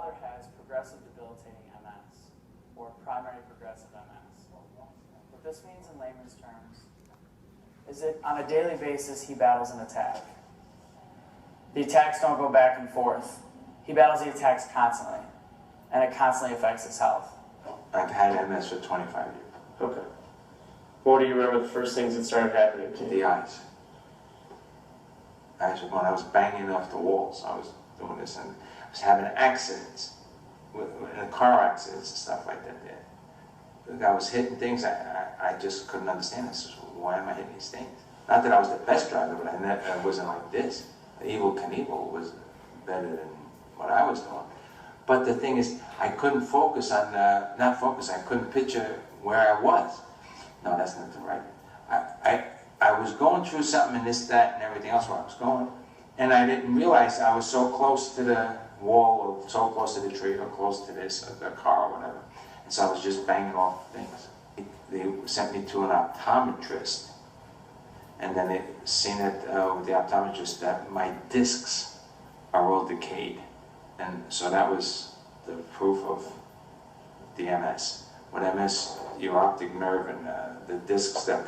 father has progressive debilitating MS, or primary progressive MS. What this means in layman's terms is that on a daily basis he battles an attack. The attacks don't go back and forth. He battles the attacks constantly, and it constantly affects his health. I've had MS for 25 years. Okay. What do you remember the first things that started happening to you? The eyes. When I was banging off the walls, I was doing this, and I was having accidents, car accidents and stuff like that. Yeah. I was hitting things I just couldn't understand. I said, why am I hitting these things? Not that I was the best driver, but I wasn't like this. Evel Knievel was better than what I was doing. But the thing is, I couldn't focus on, I couldn't picture where I was. No, that's not right. I was going through something and this, that, and everything else where I was going. And I didn't realize I was so close to the wall, or so close to the tree, or close to this, or the car, or whatever. And so I was just banging off things. They sent me to an optometrist. And then they seen it with the optometrist that my discs are all decayed. And so that was the proof of the MS. With MS, your optic nerve and the discs that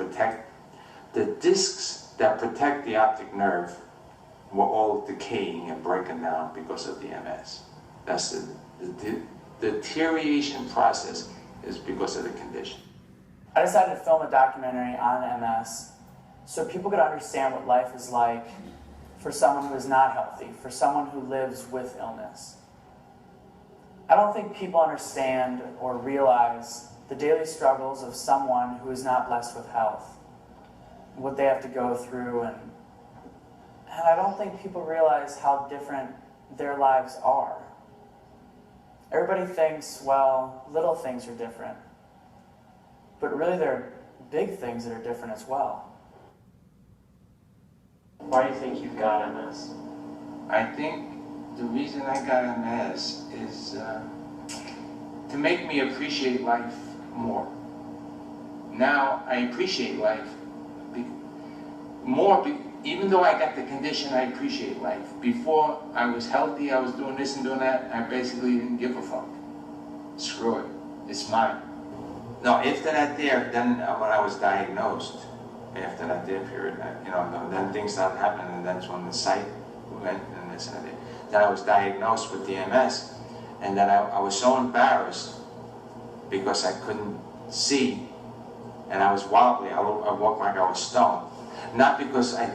protect the optic nerve were all decaying and breaking down because of the MS. That's the deterioration process is because of the condition. I decided to film a documentary on MS so people could understand what life is like for someone who is not healthy, for someone who lives with illness. I don't think people understand or realize the daily struggles of someone who is not blessed with health, what they have to go through, and I don't think people realize how different their lives are. Everybody thinks, well, little things are different, but really there are big things that are different as well. Why do you think you've got MS? I think the reason I got MS is to make me appreciate life more. Now I appreciate life more, even though I got the condition, I appreciate life. Before I was healthy, I was doing this and doing that, I basically didn't give a fuck. Screw it, it's mine. No, after that then when I was diagnosed, after that period, then things started happening, and that's when the sight went and this and that. Then I was diagnosed with the MS, and then I was so embarrassed because I couldn't see, and I was wobbly. I walked like I was stoned. Not because I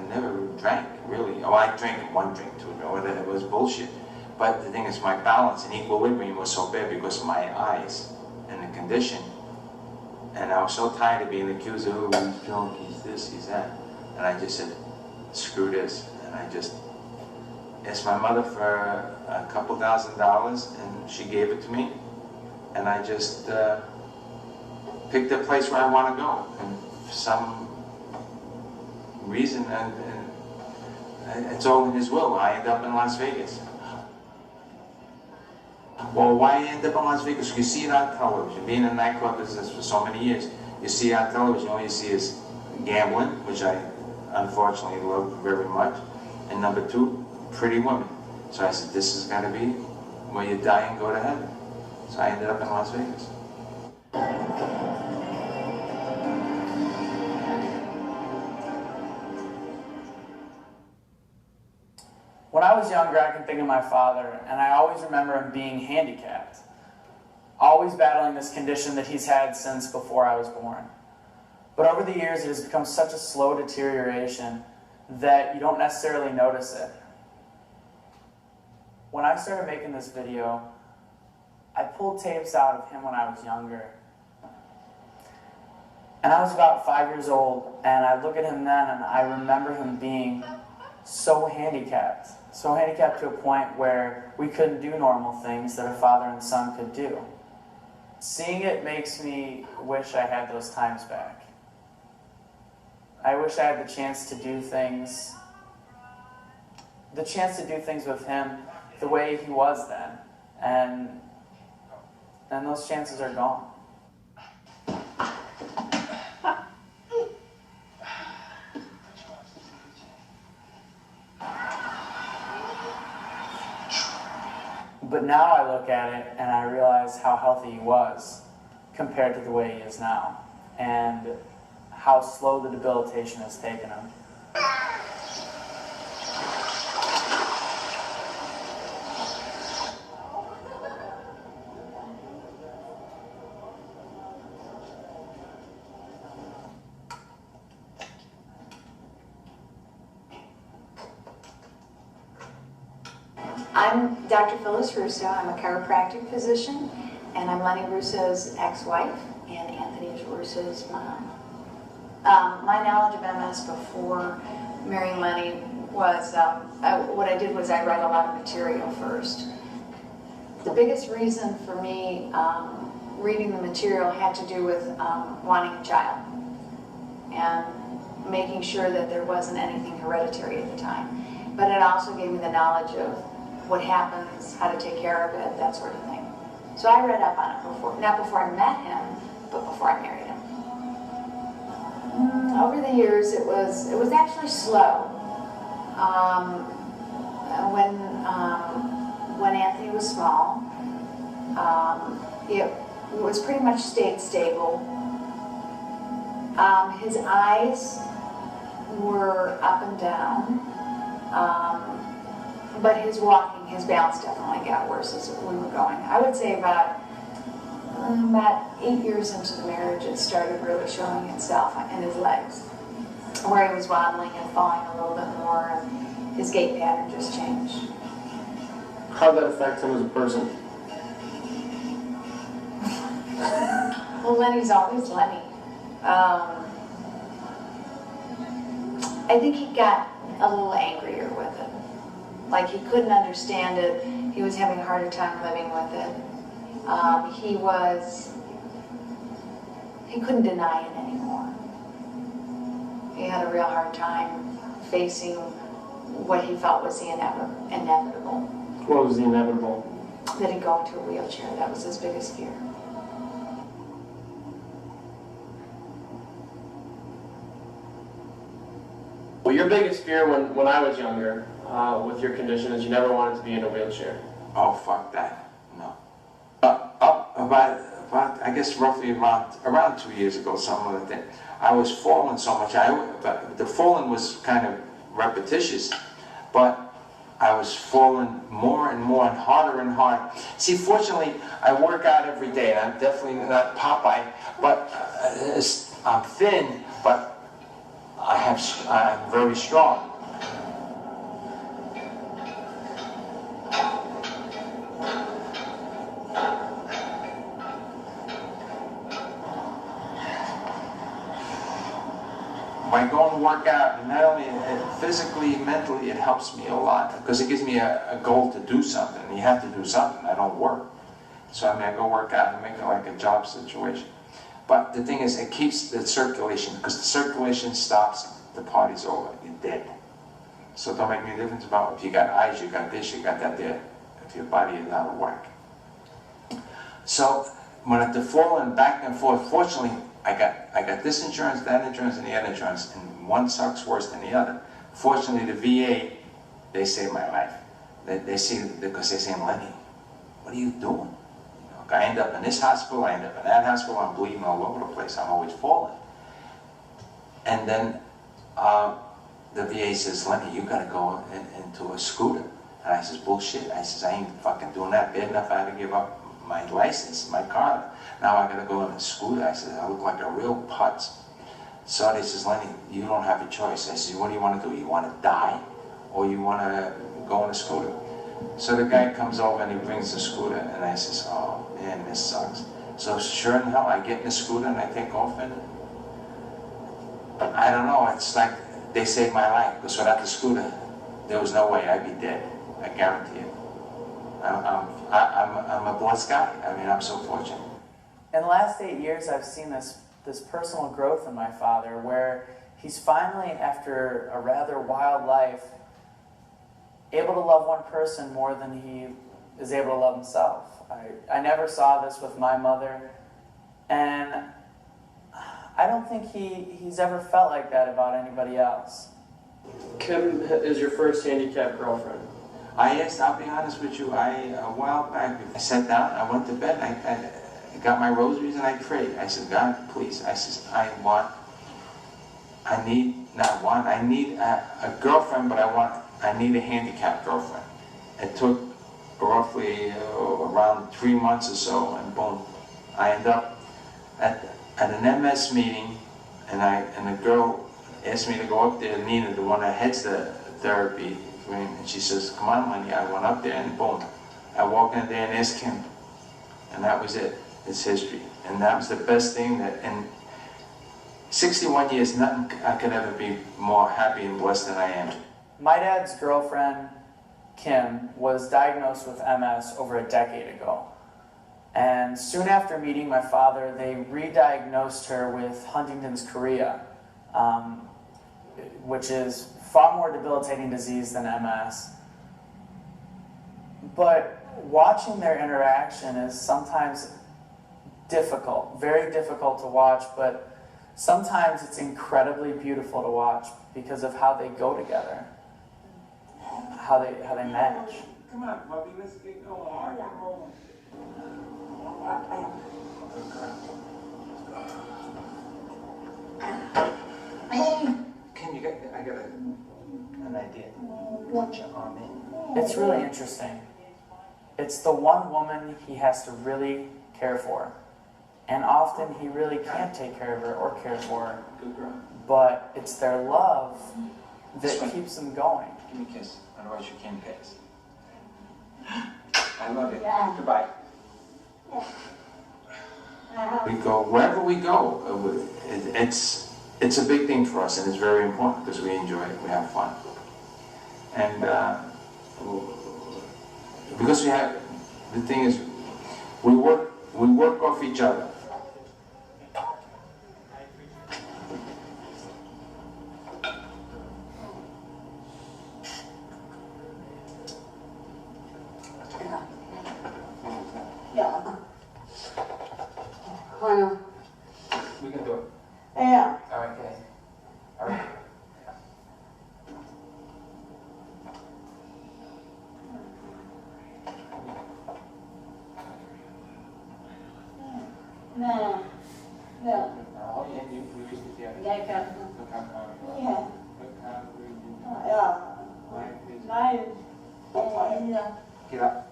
never drank, really. Oh, I drank one drink too, it was bullshit. But the thing is, my balance and equilibrium was so bad because of my eyes and the condition. And I was so tired of being accused of, oh, he's drunk, he's this, he's that. And I just said, screw this. And I just asked my mother for a couple $1,000, and she gave it to me. And I just picked the place where I want to go. And for some reason, and it's all in his will, I end up in Las Vegas. Well, why end up in Las Vegas? You see it on television. Being in the nightclub business for so many years, you see it on television. All you see is gambling, which I unfortunately love very much. And number two, pretty women. So I said, this is going to be where you die and go to heaven. So I ended up in Las Vegas. When I was younger, I can think of my father, and I always remember him being handicapped, always battling this condition that he's had since before I was born. But over the years, it has become such a slow deterioration that you don't necessarily notice it. When I started making this video, I pulled tapes out of him when I was younger. And I was about 5 years old, and I look at him then, and I remember him being so handicapped to a point where we couldn't do normal things that a father and son could do. Seeing it makes me wish I had those times back. I wish I had the chance to do things with him the way he was then, and those chances are gone. But now I look at it and I realize how healthy he was compared to the way he is now, and how slow the debilitation has taken him. I'm Dr. Phyllis Russo. I'm a chiropractic physician, and I'm Lenny Russo's ex-wife and Anthony Russo's mom. My knowledge of MS before marrying Lenny was, what I did was I read a lot of material first. The biggest reason for me reading the material had to do with wanting a child and making sure that there wasn't anything hereditary at the time. But it also gave me the knowledge of what happens, how to take care of it, that sort of thing. So I read up on it before, not before I met him, but before I married him. Over the years, it was actually slow. When Anthony was small, it was pretty much stayed stable. His eyes were up and down. But his walking, his balance definitely got worse as we were going. I would say about 8 years into the marriage, it started really showing itself in his legs, where he was waddling and falling a little bit more, and his gait pattern just changed. How did that affect him as a person? Well, Lenny's always Lenny. I think he got a little angrier with it. Like he couldn't understand it. He was having a harder time living with it. He couldn't deny it anymore. He had a real hard time facing what he felt was the inevitable. What was the inevitable? That he'd go into a wheelchair. That was his biggest fear. Well, your biggest fear when I was younger, with your condition, is you never wanted to be in a wheelchair. Oh, fuck that. No. About I guess roughly around 2 years ago, something like that, I was falling so much. But the falling was kind of repetitious, but I was falling more and more and harder. See, fortunately, I work out every day, and I'm definitely not Popeye, but I'm thin, but I'm very strong. By going to work out, not only physically, mentally, it helps me a lot because it gives me a goal to do something. You have to do something. I don't work. So I go work out and make it like a job situation. But the thing is, it keeps the circulation, because the circulation stops, the party's over. You're dead. So it don't make any difference about if you got eyes, you got this, you got that there, if your body is out of whack. So when I falling back and forth, fortunately, I got this insurance, that insurance, and the other insurance, and one sucks worse than the other. Fortunately, the VA, they saved my life. They see, because they're saying, Lenny, what are you doing? I end up in this hospital, I end up in that hospital, I'm bleeding all over the place, I'm always falling. And then the VA says, Lenny, you gotta go into a scooter. And I says, bullshit. I says, I ain't fucking doing that. Bad enough I had to give up my license, my car. Now I gotta go in a scooter. I said, I look like a real putz. So they says, Lenny, you don't have a choice. I said, what do you want to do? You want to die, or you want to go in a scooter? So the guy comes over and he brings the scooter, and I says, oh man, this sucks. So sure in hell, I get in the scooter and I take off in it. I don't know, it's like they saved my life, because without the scooter, there was no way I'd be dead. I guarantee it. I'm a blessed guy. I mean, I'm so fortunate. In the last 8 years, I've seen this personal growth in my father, where he's finally, after a rather wild life, able to love one person more than he is able to love himself. I never saw this with my mother, and I don't think he's ever felt like that about anybody else. Kim is your first handicapped girlfriend. I'll be honest with you, a while back, I sat down, I went to bed, and I got my rosaries and I prayed. I said, God, please, I need a girlfriend, but I need a handicapped girlfriend. It took roughly around 3 months or so, and boom, I end up at an MS meeting, and a girl asked me to go up there, Nina, the one that heads the therapy, and she says, come on, honey. I went up there, and boom, I walked in there and asked him, and that was it. It's history, and that was the best thing that in 61 years, nothing I could ever be more happy and blessed than I am. My dad's girlfriend, Kim, was diagnosed with MS over a decade ago. And soon after meeting my father, they re-diagnosed her with Huntington's chorea, which is far more debilitating disease than MS. But watching their interaction is sometimes difficult, very difficult to watch, but sometimes it's incredibly beautiful to watch because of how they go together, how they match. Come on, puppy, let's get going. Kim, I got an idea. Put your arm in. It's really interesting. It's the one woman he has to really care for. And often he really can't take care of her or care for her. Good girl. But it's their love that keeps them going. Give me a kiss, otherwise you can't pass. I love you. Yeah. Goodbye. Yeah. We go, wherever we go, it's a big thing for us, and it's very important because we enjoy it, we have fun. And because the thing is, we work off each other. We can do it. Yeah. All right, okay. All right. No. No. Oh, yeah, you can sit there. Yeah. Look how calm. Yeah. Look how good Yeah. you Get up.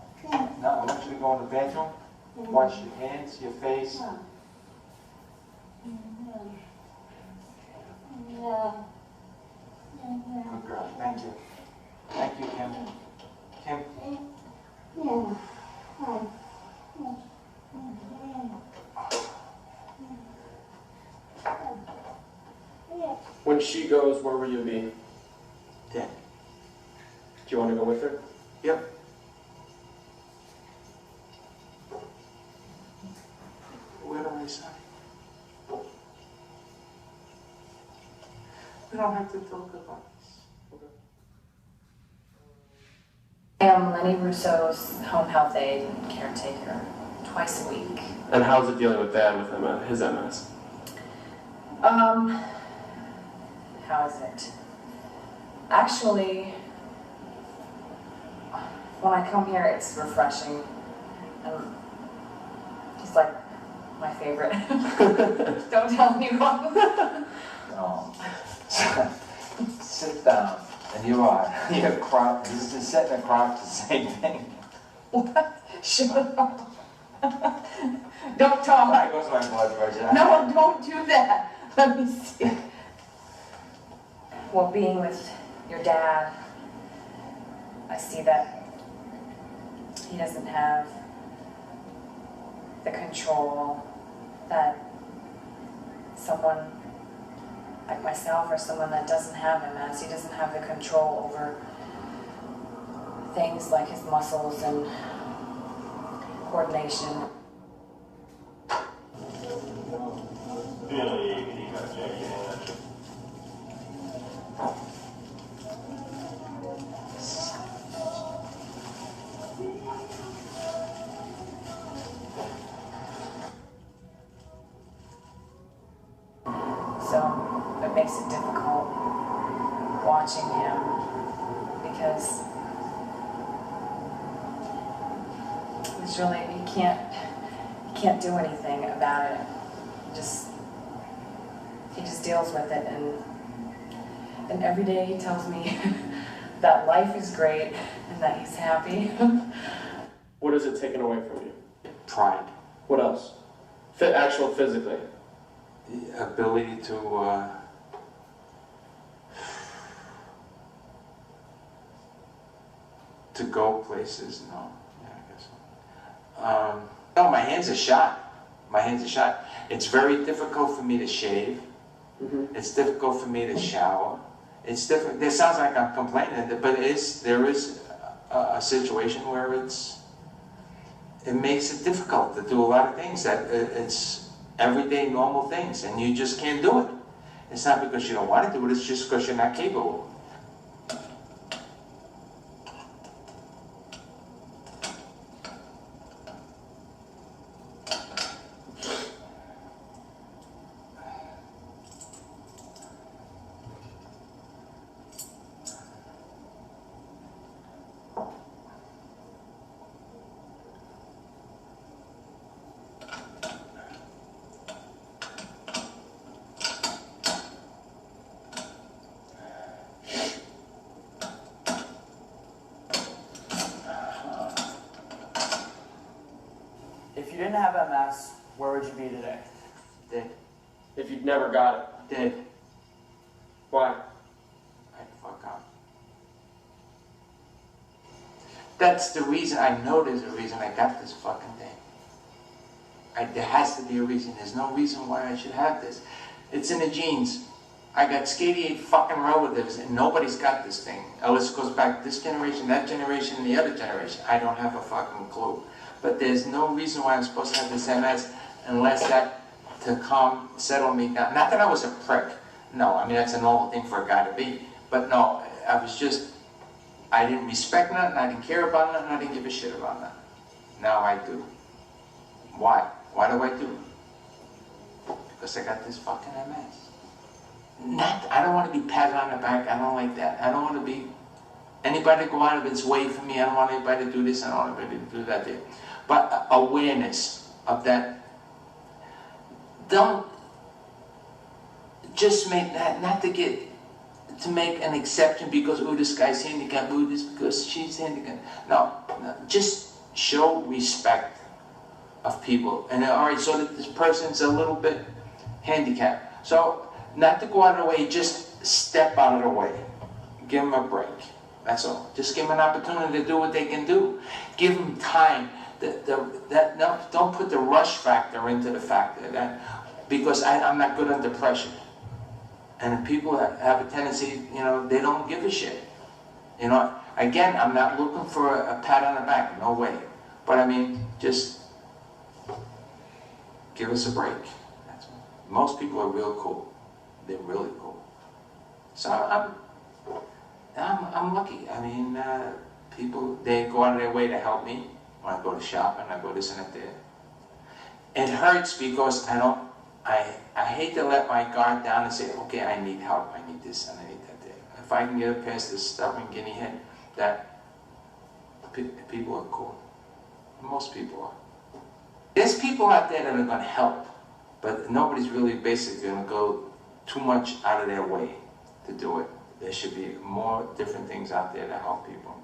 Now, I want you to go in the bathroom. Wash your hands, your face. Good girl. Thank you. Thank you, Kim. Kim. When she goes, where will you be? Dead. Do you want to go with her? Yep. Where do I sign? We don't have to talk about this. Okay. I am Lenny Russo's home health aide and caretaker twice a week. And how's it dealing with Dad with his MS? How is it? Actually, when I come here, it's refreshing. He's like my favorite. Don't tell anyone. No. Sit down. And you are. You're cropped. This is sitting and cropped the same thing. What? Shut up. Don't talk. There goes my blood pressure. No, don't do that. Let me see. Well, being with your dad, I see that he doesn't have the control that someone like myself or someone that doesn't have MS, he doesn't have the control over things like his muscles and coordination. So it makes it difficult watching him because really, you can't do anything about it. He just deals with it, and every day he tells me that life is great and that he's happy. What is it taken away from you? Pride. What else? Actual physically. The ability to go places. No, yeah, I guess so. No, my hands are shot. My hands are shot. It's very difficult for me to shave. Mm-hmm. It's difficult for me to shower. It's different. This sounds like I'm complaining, but there is a situation where it makes it difficult to do a lot of things that it's everyday normal things, and you just can't do it. It's not because you don't want to do it, it's just because you're not capable. If you didn't have MS, where would you be today? Dead. If you'd never got it. Dead. Why? I'd fuck up. That's the reason. I know there's a reason I got this fucking thing. There has to be a reason. There's no reason why I should have this. It's in the genes. I got 88 fucking relatives and nobody's got this thing. This goes back this generation, that generation, and the other generation. I don't have a fucking clue. But there's no reason why I'm supposed to have this MS unless that to come settle me down. Not that I was a prick. No, I mean that's a normal thing for a guy to be. But no, I didn't respect nothing, I didn't care about nothing, I didn't give a shit about nothing. Now I do. Why? Why do I do? Because I got this fucking MS. I don't want to be patted on the back, I don't like that. I don't want to be anybody to go out of its way for me. I don't want anybody to do this, I don't want anybody to do that there. But awareness of that. Don't just make that, not to make an exception because, oh, this guy's handicapped, oh, this because she's handicapped. No, just show respect of people. And all right, so that this person's a little bit handicapped. So not to go out of the way, just step out of the way. Give them a break. That's all. Just give them an opportunity to do what they can do. Give them time. Don't put the rush factor into the factor. Because I'm not good under pressure. And people have a tendency, they don't give a shit. Again, I'm not looking for a pat on the back. No way. But I mean, just give us a break. Most people are real cool. They're really cool. So I'm lucky. I mean, people, they go out of their way to help me when I go to shop and I go this and that there. It hurts because I hate to let my guard down and say, okay, I need help, I need this and I need that there. If I can get past this stubborn guinea head, that people are cool. Most people are. There's people out there that are going to help, but nobody's really basically going to go too much out of their way to do it. There should be more different things out there to help people.